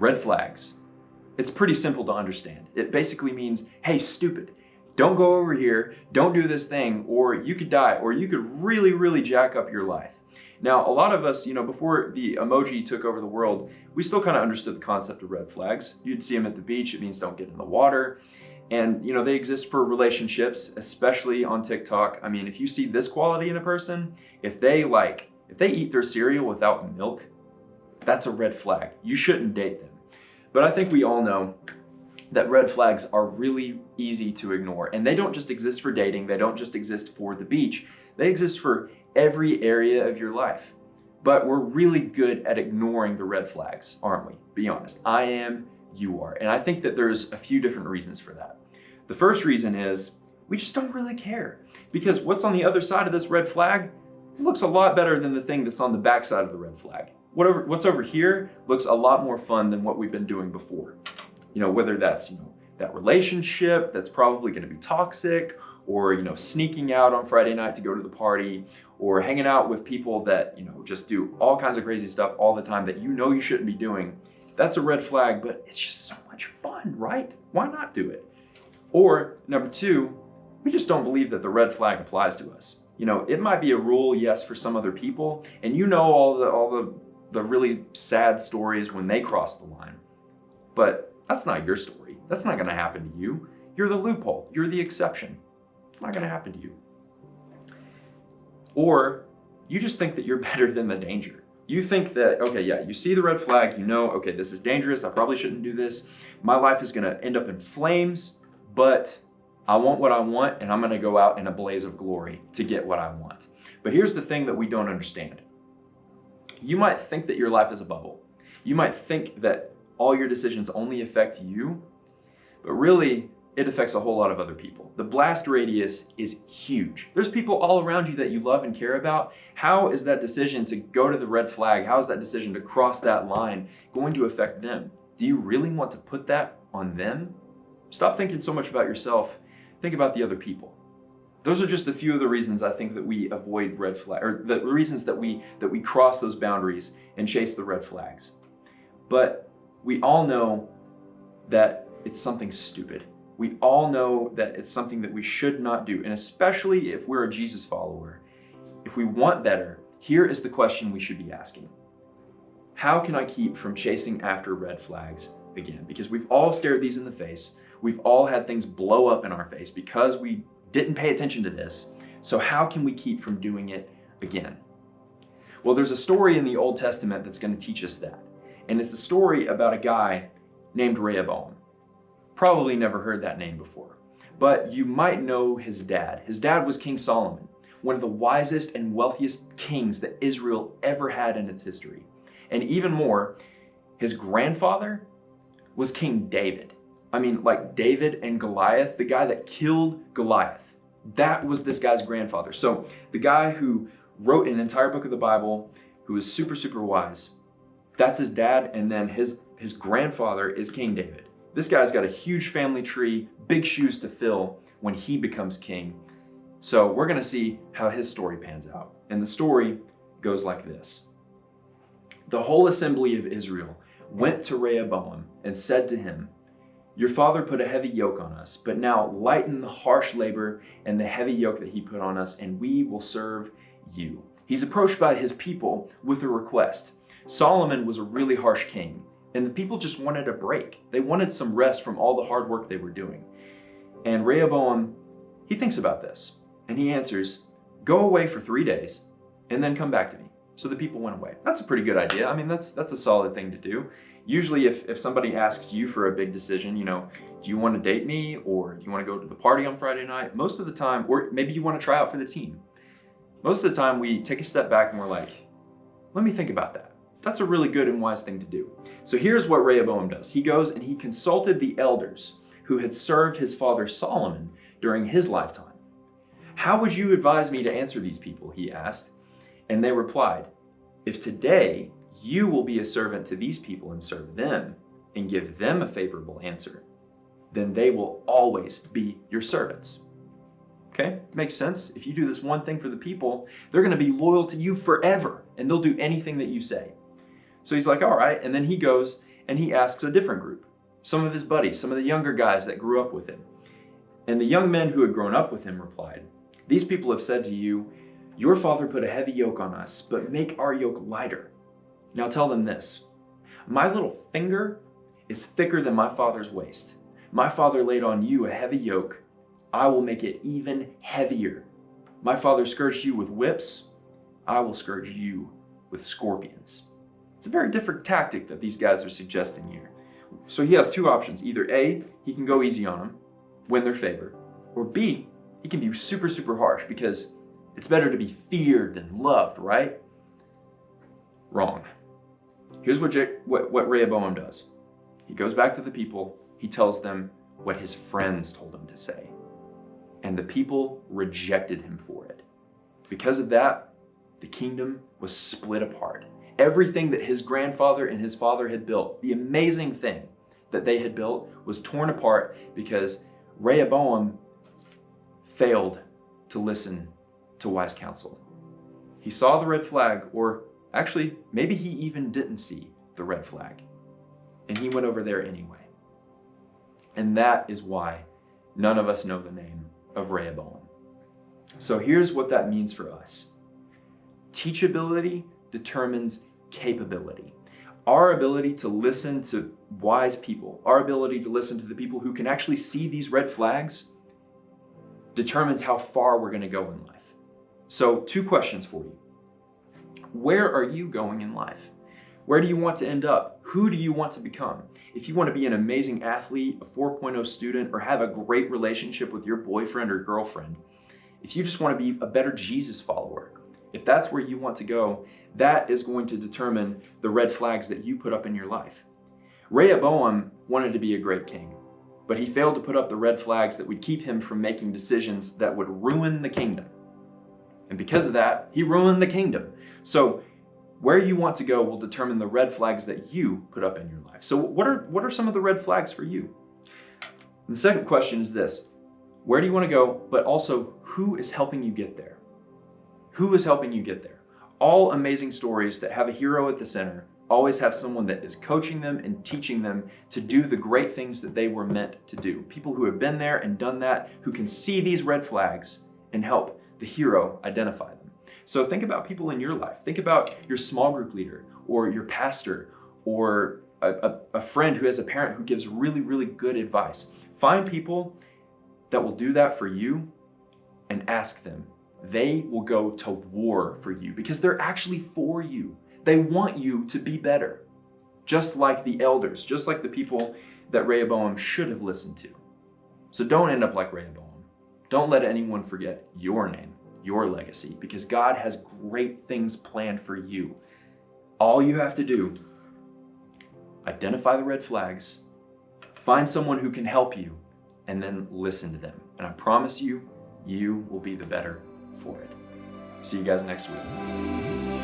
red flags. It's pretty simple to understand. It basically means, hey, stupid, don't go over here, don't do this thing, or you could die, or you could really, really jack up your life. Now, a lot of us, before the emoji took over the world, we still kind of understood the concept of red flags. You'd see them at the beach. It means don't get in the water. And, they exist for relationships, especially on TikTok. I mean, if you see this quality in a person, if they eat their cereal without milk, that's a red flag. You shouldn't date them. But I think we all know that red flags are really easy to ignore. And they don't just exist for dating. They don't just exist for the beach. They exist for every area of your life. But we're really good at ignoring the red flags, aren't we? Be honest. I am, you are. And I think that there's a few different reasons for that. The first reason is we just don't really care. Because what's on the other side of this red flag looks a lot better than the thing that's on the back side of the red flag. What's over here looks a lot more fun than what we've been doing before. Whether that's, that relationship that's probably going to be toxic, or, sneaking out on Friday night to go to the party, or hanging out with people that, just do all kinds of crazy stuff all the time that you shouldn't be doing. That's a red flag, but it's just so much fun, right? Why not do it? Or number two, we just don't believe that the red flag applies to us. It might be a rule, yes, for some other people, and all the really sad stories when they cross the line. But that's not your story. That's not going to happen to you. You're the loophole. You're the exception. It's not going to happen to you. Or you just think that you're better than the danger. You think that, okay, yeah, you see the red flag, okay, this is dangerous. I probably shouldn't do this. My life is going to end up in flames, but I want what I want, and I'm going to go out in a blaze of glory to get what I want. But here's the thing that we don't understand. You might think that your life is a bubble. You might think that all your decisions only affect you, but really, it affects a whole lot of other people. The blast radius is huge. There's people all around you that you love and care about. How is that decision to go to the red flag, how is that decision to cross that line going to affect them? Do you really want to put that on them? Stop thinking so much about yourself. Think about the other people. Those are just a few of the reasons I think that we avoid red flag, or the reasons that we cross those boundaries and chase the red flags. But we all know that it's something stupid. We all know that it's something that we should not do. And especially if we're a Jesus follower, if we want better, here is the question we should be asking. How can I keep from chasing after red flags again? Because we've all stared these in the face. We've all had things blow up in our face because we didn't pay attention to this. So how can we keep from doing it again? Well, there's a story in the Old Testament that's going to teach us that. And it's a story about a guy named Rehoboam. Probably never heard that name before, but you might know his dad. His dad was King Solomon, one of the wisest and wealthiest kings that Israel ever had in its history. And even more, his grandfather was King David. I mean, like David and Goliath, the guy that killed Goliath. That was this guy's grandfather. So the guy who wrote an entire book of the Bible, who was super, super wise, that's his dad. And then his grandfather is King David. This guy's got a huge family tree, big shoes to fill when he becomes king. So we're going to see how his story pans out. And the story goes like this. The whole assembly of Israel went to Rehoboam and said to him, "Your father put a heavy yoke on us, but now lighten the harsh labor and the heavy yoke that he put on us, and we will serve you." He's approached by his people with a request. Solomon was a really harsh king, and the people just wanted a break. They wanted some rest from all the hard work they were doing. And Rehoboam, he thinks about this, and he answers, "Go away for 3 days, and then come back to me." So the people went away. That's a pretty good idea. I mean, that's a solid thing to do. Usually if somebody asks you for a big decision, do you want to date me, or do you want to go to the party on Friday night? Most of the time, or maybe you want to try out for the team. Most of the time we take a step back and we're like, let me think about that. That's a really good and wise thing to do. So here's what Rehoboam does. He goes and he consulted the elders who had served his father Solomon during his lifetime. "How would you advise me to answer these people?" he asked. And they replied, "If today you will be a servant to these people and serve them and give them a favorable answer, then they will always be your servants." Okay, makes sense. If you do this one thing for the people, they're going to be loyal to you forever, and they'll do anything that you say. So he's like, all right. And then he goes and he asks a different group, some of his buddies, some of the younger guys that grew up with him. And the young men who had grown up with him replied, "These people have said to you, 'Your father put a heavy yoke on us, but make our yoke lighter.' Now tell them this, 'My little finger is thicker than my father's waist. My father laid on you a heavy yoke. I will make it even heavier. My father scourged you with whips. I will scourge you with scorpions.'" It's a very different tactic that these guys are suggesting here. So he has two options. Either A, he can go easy on them, win their favor, or B, he can be super, super harsh because it's better to be feared than loved, right? Wrong. Here's what Rehoboam does. He goes back to the people. He tells them what his friends told him to say. And the people rejected him for it. Because of that, the kingdom was split apart. Everything that his grandfather and his father had built, the amazing thing that they had built, was torn apart because Rehoboam failed to listen to wise counsel. He saw the red flag, or actually, maybe he even didn't see the red flag, and he went over there anyway. And that is why none of us know the name of Rehoboam. So here's what that means for us. Teachability determines capability. Our ability to listen to wise people, our ability to listen to the people who can actually see these red flags, determines how far we're going to go in life. So, two questions for you. Where are you going in life? Where do you want to end up? Who do you want to become? If you want to be an amazing athlete, a 4.0 student, or have a great relationship with your boyfriend or girlfriend, if you just want to be a better Jesus follower, if that's where you want to go, that is going to determine the red flags that you put up in your life. Rehoboam wanted to be a great king, but he failed to put up the red flags that would keep him from making decisions that would ruin the kingdom. And because of that, he ruined the kingdom. So where you want to go will determine the red flags that you put up in your life. So what are some of the red flags for you? And the second question is this: where do you want to go, but also who is helping you get there? Who is helping you get there? All amazing stories that have a hero at the center always have someone that is coaching them and teaching them to do the great things that they were meant to do. People who have been there and done that, who can see these red flags and help the hero identify them. So think about people in your life. Think about your small group leader or your pastor or a friend who has a parent who gives really, really good advice. Find people that will do that for you and ask them. They will go to war for you because they're actually for you. They want you to be better, just like the elders, just like the people that Rehoboam should have listened to. So don't end up like Rehoboam. Don't let anyone forget your name, your legacy, because God has great things planned for you. All you have to do, identify the red flags, find someone who can help you, and then listen to them. And I promise you, you will be the better for it. See you guys next week.